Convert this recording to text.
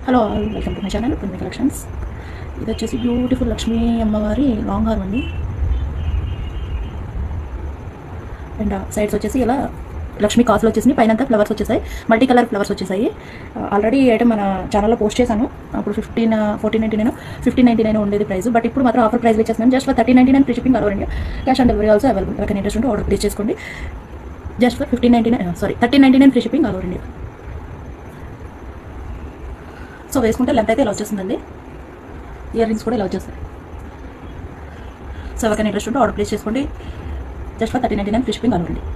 Hello welcome to my channel పుణ్య collections. ఇది వచ్చేసి బ్యూటిఫుల్ లక్ష్మీ అమ్మవారి లాంగ్ హార్మ్ అండి. అండ్ సైడ్స్ వచ్చేసి ఇలా లక్ష్మీ కాసులు వచ్చేసి పైన ఫ్లవర్స్ వచ్చేసాయి, మల్టీ కలర్ ఫ్లవర్స్ వచ్చేసాయి. ఆల్రెడీ ఐటమ్ మన ఛానల్లో పోస్ట్ చేశాను. అప్పుడు 1499 1599 ఉండేది ప్రైస్, బట్ ఇప్పుడు మాత్రం ఆఫర్ ప్రైస్ వచ్చేస్తున్నాను. Just for 1399 free shipping all over India. Cash on delivery also available. ఎవరికైనా ఇంట్రెస్ట్ ఉంటే ఆర్డర్ ప్లేస్ చేసుకోండి. Just for 1399 free shipping all over India. So వేసుకుంటే లెంత్ అయితే ఇలా వచ్చేస్తుందండి. ఇయర్ రింగ్స్ కూడా ఇలా వచ్చేస్తాయి. సో ఎవరికైనా ఇంట్రెస్ట్ ఉంటే ఆర్డర్ ప్లేస్ చేసుకోండి. Just for 1399 free shipping all over India.